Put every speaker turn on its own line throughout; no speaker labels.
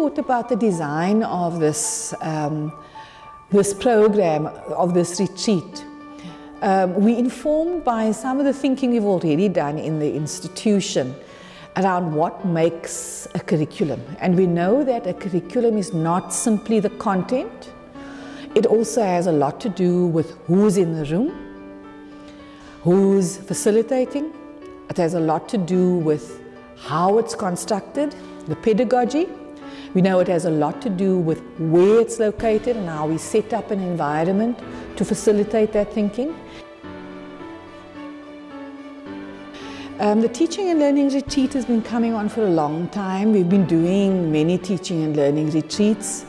thought about the design of this, this program, of this retreat, we informed by some of the thinking we've already done in the institution around what makes a curriculum. And we know that a curriculum is not simply the content. It also has a lot to do with who's in the room, who's facilitating. It has a lot to do with how it's constructed, the pedagogy. We know it has a lot to do with where it's located and how we set up an environment to facilitate that thinking. The teaching and learning retreat has been coming on for a long time. We've been doing many teaching and learning retreats,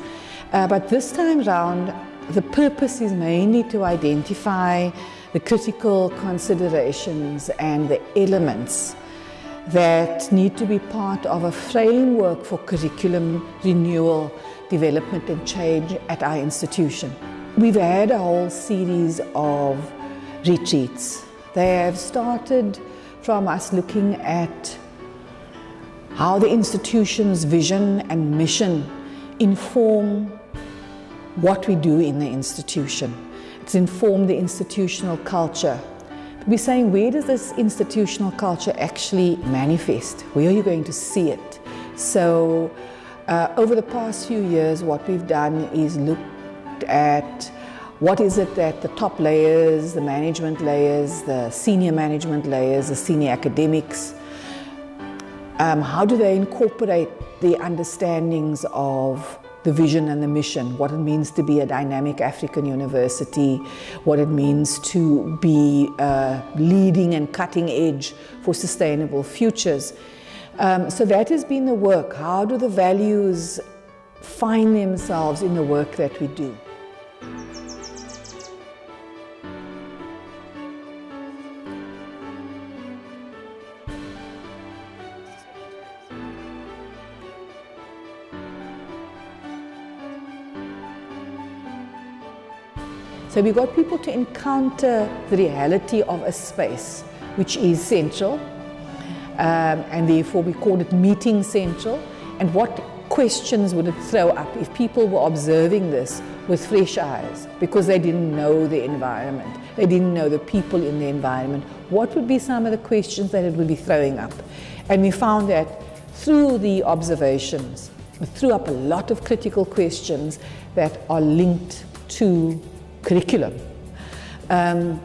but this time round, the purpose is mainly to identify the critical considerations and the elements that need to be part of a framework for curriculum renewal, development and change at our institution. We've had a whole series of retreats. They have started from us looking at how the institution's vision and mission inform what we do in the institution. It's informed the institutional culture. We're saying, where does this institutional culture actually manifest? Where are you going to see it? So over the past few years, what we've done is looked at what is it that the top layers, the management layers, the senior management layers, the senior academics, how do they incorporate the understandings of the vision and the mission, what it means to be a dynamic African university, what it means to be leading and cutting edge for sustainable futures. So that has been the work. How do the values find themselves in the work that we do? So we got people to encounter the reality of a space, which is central, and therefore we call it meeting central. And what questions would it throw up if people were observing this with fresh eyes, because they didn't know the environment, they didn't know the people in the environment? What would be some of the questions that it would be throwing up? And we found that through the observations, it threw up a lot of critical questions that are linked to curriculum. And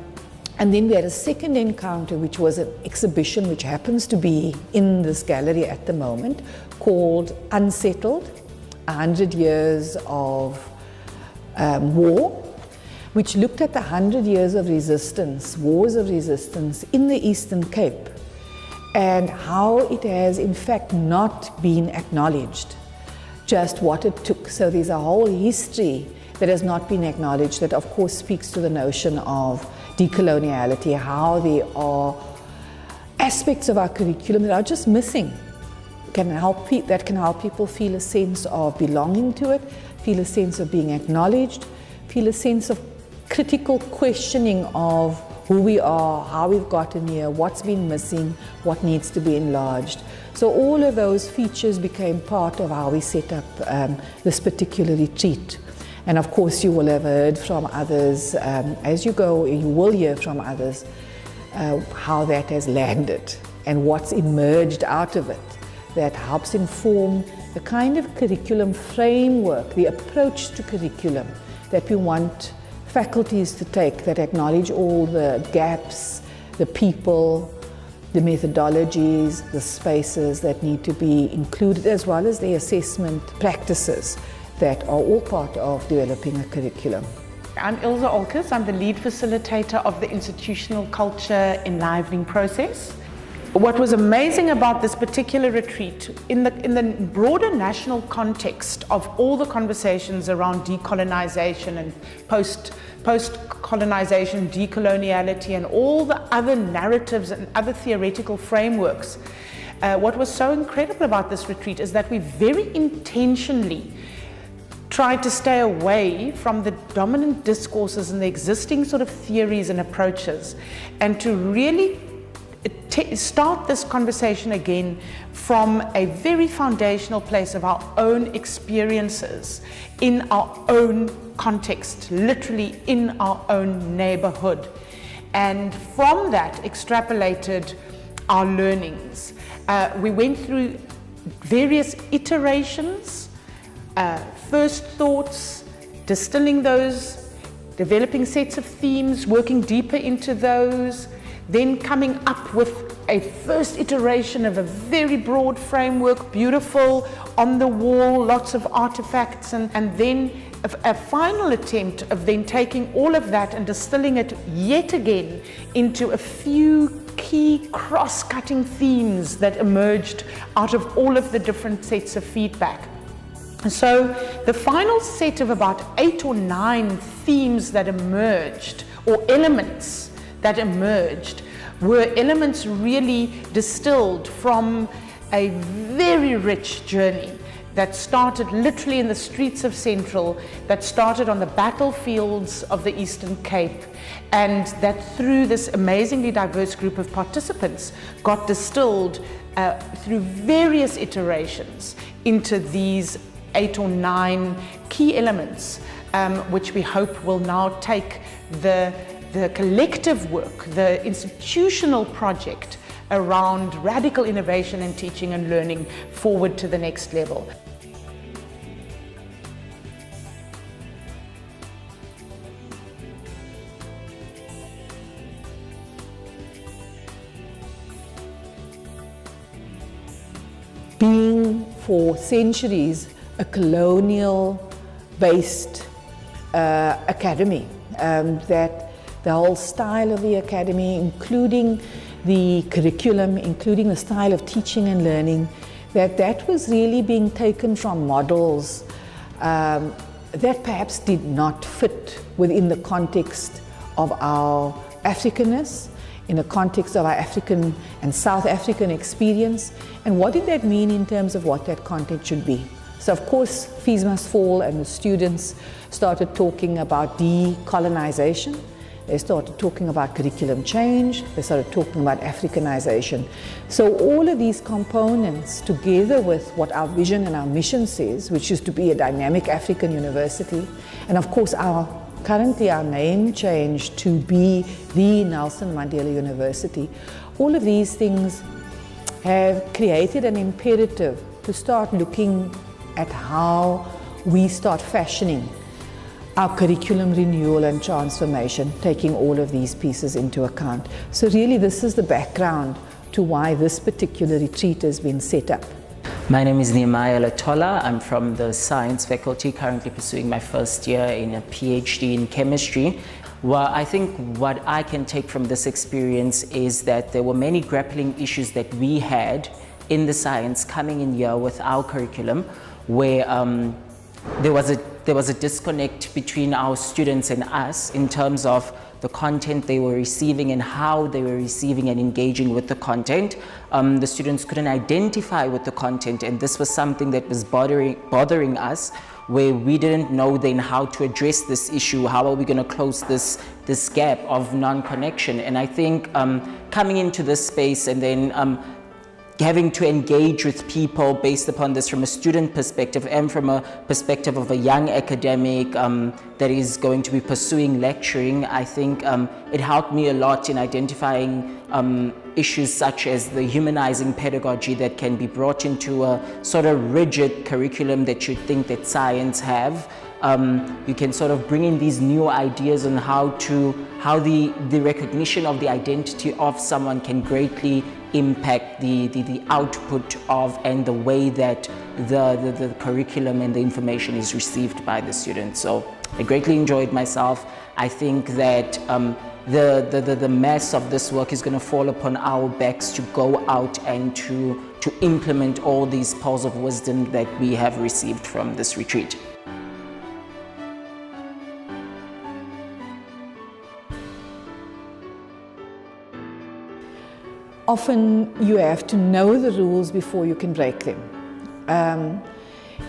then we had a second encounter, which was an exhibition which happens to be in this gallery at the moment, called Unsettled, 100 Years of War, which looked at the 100 years of resistance, wars of resistance in the Eastern Cape, and how it has in fact not been acknowledged, just what it took. So there's a whole history that has not been acknowledged, that of course speaks to the notion of decoloniality, how there are aspects of our curriculum that are just missing, that can help people feel a sense of belonging to it, feel a sense of being acknowledged, feel a sense of critical questioning of who we are, how we've gotten here, what's been missing, what needs to be enlarged. So all of those features became part of how we set up this particular retreat. And of course you will have heard from others, as you go, you will hear from others how that has landed and what's emerged out of it that helps inform the kind of curriculum framework, the approach to curriculum that we want faculties to take, that acknowledge all the gaps, the people, the methodologies, the spaces that need to be included, as well as the assessment practices that are all part of developing a curriculum.
I'm Ilse Olkers. I'm the lead facilitator of the institutional culture enlivening process. What was amazing about this particular retreat, in the broader national context of all the conversations around decolonization and post-colonization, decoloniality, and all the other narratives and other theoretical frameworks, what was so incredible about this retreat is that we very intentionally tried to stay away from the dominant discourses and the existing sort of theories and approaches, and to really start this conversation again from a very foundational place of our own experiences in our own context, literally in our own neighborhood. And from that extrapolated our learnings. We went through various iterations, first thoughts, distilling those, developing sets of themes, working deeper into those, then coming up with a first iteration of a very broad framework, beautiful, on the wall, lots of artifacts, and then a final attempt of then taking all of that and distilling it yet again into a few key cross-cutting themes that emerged out of all of the different sets of feedback. And so the final set of about 8 or 9 themes that emerged, or elements that emerged, were elements really distilled from a very rich journey that started literally in the streets of Central, that started on the battlefields of the Eastern Cape, and that through this amazingly diverse group of participants got distilled through various iterations into these 8 or 9 key elements, which we hope will now take the collective work, the institutional project around radical innovation in teaching and learning forward to the next level.
Being for centuries a colonial-based academy, that the whole style of the academy, including the curriculum, including the style of teaching and learning, that was really being taken from models that perhaps did not fit within the context of our Africanness, in the context of our African and South African experience, and what did that mean in terms of what that content should be. So of course, Fees Must Fall and the students started talking about decolonization. They started talking about curriculum change. They started talking about Africanization. So all of these components, together with what our vision and our mission says, which is to be a dynamic African university, and of course currently our name change to be the Nelson Mandela University, all of these things have created an imperative to start looking at how we start fashioning our curriculum renewal and transformation, taking all of these pieces into account. So really this is the background to why this particular retreat has been set up.
My name is Nehemiah Latola. I'm from the science faculty, currently pursuing my first year in a PhD in chemistry. Well, I think what I can take from this experience is that there were many grappling issues that we had in the science coming in here with our curriculum, where there was a disconnect between our students and us in terms of the content they were receiving and how they were receiving and engaging with the content. The students couldn't identify with the content, and this was something that was bothering us, where we didn't know then how to address this issue. How are we going to close this gap of non-connection? And I think coming into this space and then having to engage with people based upon this from a student perspective and from a perspective of a young academic that is going to be pursuing lecturing, I think it helped me a lot in identifying issues such as the humanizing pedagogy that can be brought into a sort of rigid curriculum that you think that science have. You can sort of bring in these new ideas on how the recognition of the identity of someone can greatly impact the output of and the way that the curriculum and the information is received by the students. So I greatly enjoyed myself. I think that the mass of this work is going to fall upon our backs to go out and to implement all these pearls of wisdom that we have received from this retreat.
Often you have to know the rules before you can break them.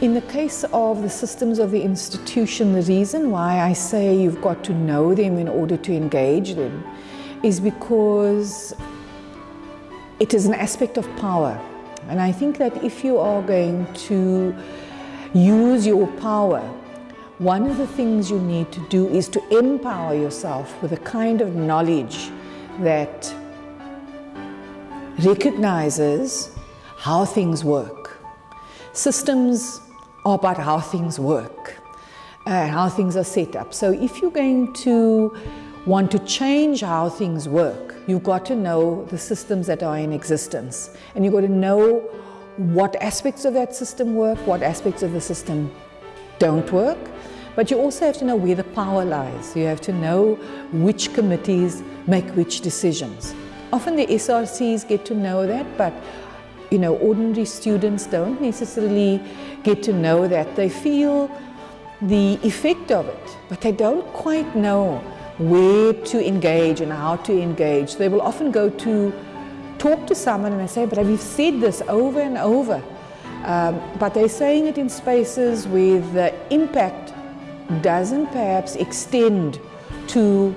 In the case of the systems of the institution, the reason why I say you've got to know them in order to engage them is because it is an aspect of power. And I think that if you are going to use your power, one of the things you need to do is to empower yourself with a kind of knowledge that recognizes how things work. Systems are about how things work, how things are set up. So if you're going to want to change how things work, you've got to know the systems that are in existence. And you've got to know what aspects of that system work, what aspects of the system don't work. But you also have to know where the power lies. You have to know which committees make which decisions. Often the SRCs get to know that, but ordinary students don't necessarily get to know that. They feel the effect of it, but they don't quite know where to engage and how to engage. They will often go to talk to someone and they say, but we've said this over and over. But they're saying it in spaces where the impact doesn't perhaps extend to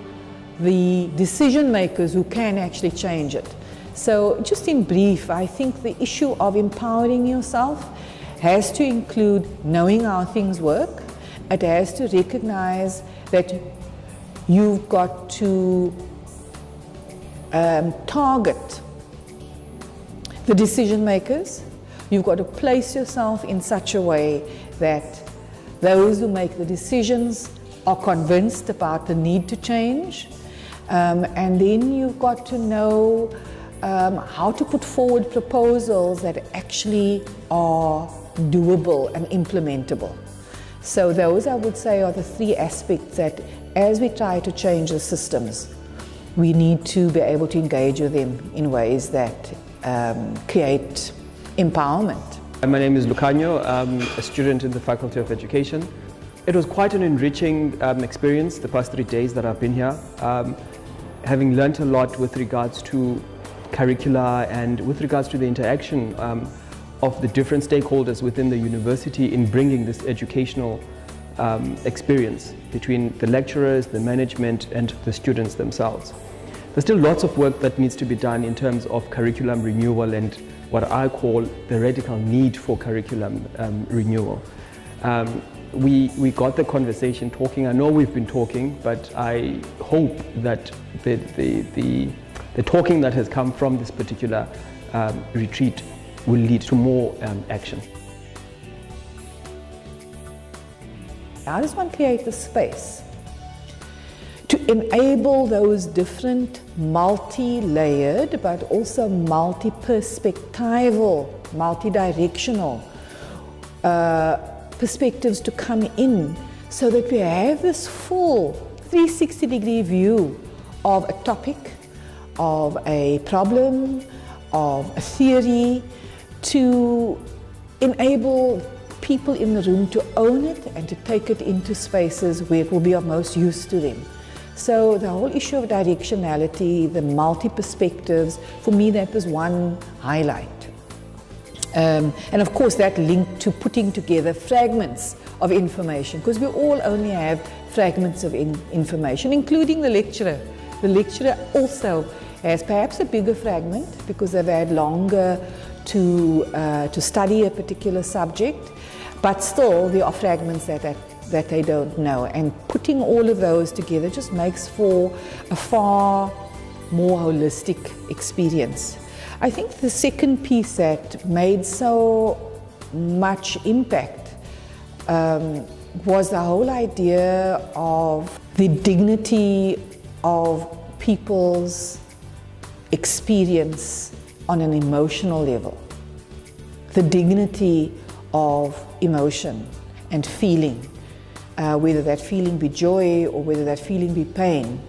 the decision makers who can actually change it. So just in brief, I think the issue of empowering yourself has to include knowing how things work. It has to recognize that you've got to target the decision makers. You've got to place yourself in such a way that those who make the decisions are convinced about the need to change. And then you've got to know how to put forward proposals that actually are doable and implementable. So those, I would say, are the three aspects that as we try to change the systems, we need to be able to engage with them in ways that create empowerment.
My name is Lucanio. I'm a student in the Faculty of Education. It was quite an enriching experience the past 3 days that I've been here, having learnt a lot with regards to curricula and with regards to the interaction of the different stakeholders within the university in bringing this educational experience between the lecturers, the management and the students themselves. There's still lots of work that needs to be done in terms of curriculum renewal and what I call the radical need for curriculum renewal. We got the conversation talking. I know we've been talking, but I hope that the talking that has come from this particular retreat will lead to more action.
How does one create the space to enable those different multi-layered but also multi-perspectival, multi-directional perspectives to come in so that we have this full 360-degree view of a topic, of a problem, of a theory, to enable people in the room to own it and to take it into spaces where it will be of most use to them. So the whole issue of directionality, the multi-perspectives, for me that was one highlight. And of course that linked to putting together fragments of information, because we all only have fragments of information, including the lecturer. The lecturer also has perhaps a bigger fragment because they've had longer to study a particular subject, but still there are fragments that they don't know. And putting all of those together just makes for a far more holistic experience. I think the second piece that made so much impact was the whole idea of the dignity of people's experience on an emotional level. The dignity of emotion and feeling, whether that feeling be joy or whether that feeling be pain,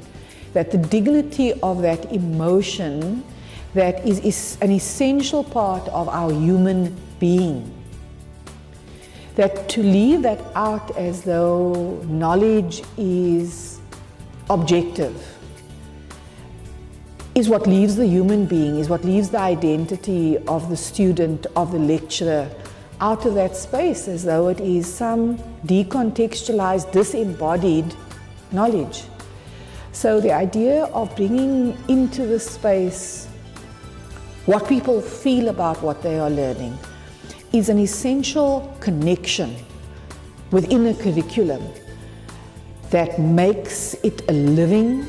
that the dignity of that emotion that is an essential part of our human being. That to leave that out as though knowledge is objective is what leaves the human being, is what leaves the identity of the student, of the lecturer, out of that space as though it is some decontextualized, disembodied knowledge. So the idea of bringing into the space what people feel about what they are learning, is an essential connection within a curriculum that makes it a living,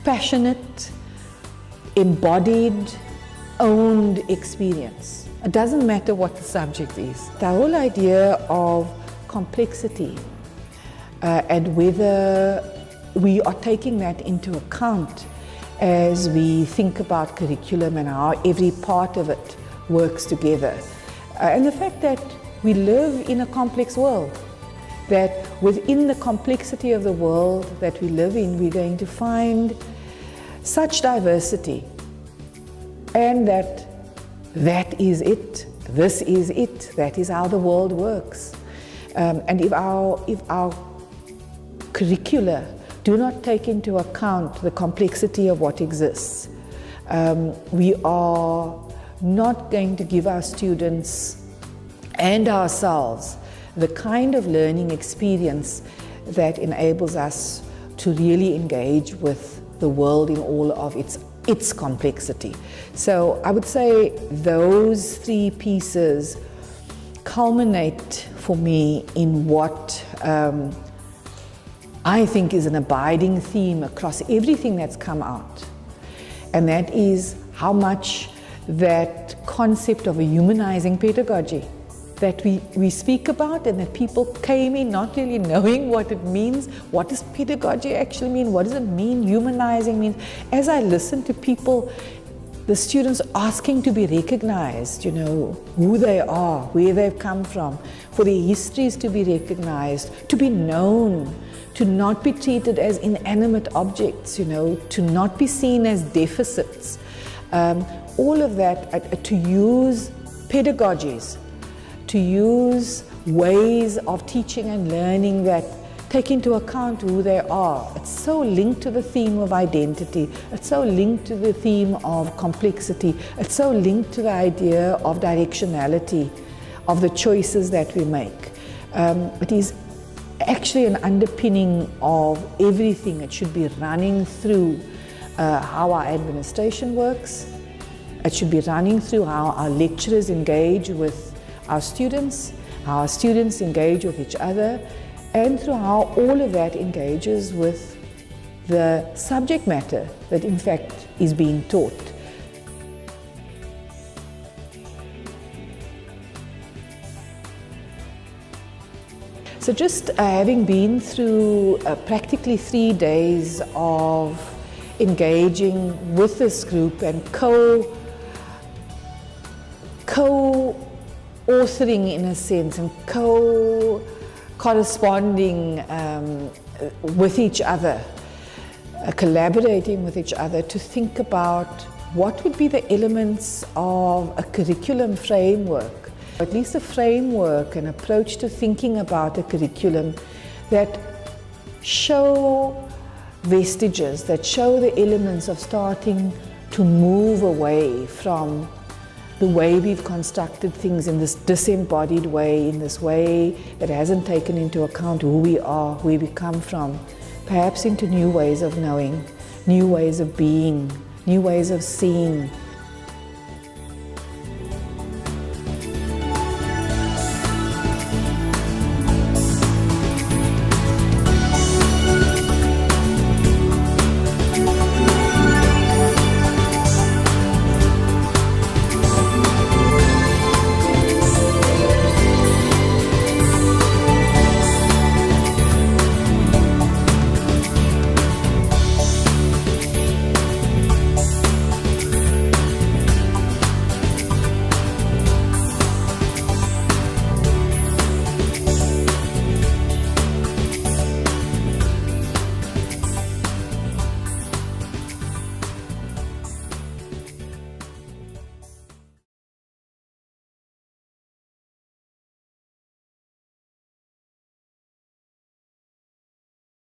passionate, embodied, owned experience. It doesn't matter what the subject is. The whole idea of complexity and whether we are taking that into account as we think about curriculum and how every part of it works together. And the fact that we live in a complex world, that within the complexity of the world that we live in, we're going to find such diversity, and that is it, this is it, that is how the world works. And if our curricula do not take into account the complexity of what exists, we are not going to give our students and ourselves the kind of learning experience that enables us to really engage with the world in all of its complexity. So I would say those three pieces culminate for me in what I think is an abiding theme across everything that's come out. And that is how much that concept of a humanizing pedagogy that we speak about, and that people came in not really knowing what it means. What does pedagogy actually mean? What does it mean humanizing means? As I listen to people, the students asking to be recognized, you know, who they are, where they've come from, for their histories to be recognized, to be known, to not be treated as inanimate objects, you know, to not be seen as deficits. All of that, to use pedagogies, to use ways of teaching and learning that take into account who they are. It's so linked to the theme of identity. It's so linked to the theme of complexity. It's so linked to the idea of directionality, of the choices that we make. It is actually an underpinning of everything. It should be running through how our administration works. It should be running through how our lecturers engage with our students, how our students engage with each other, and through how all of that engages with the subject matter that in fact is being taught. So just having been through practically 3 days of engaging with this group and co-authoring in a sense and corresponding with each other, collaborating with each other to think about what would be the elements of a curriculum framework, at least a framework, an approach to thinking about a curriculum that show vestiges, that show the elements of starting to move away from the way we've constructed things in this disembodied way, in this way that hasn't taken into account who we are, where we come from, perhaps into new ways of knowing, new ways of being, new ways of seeing,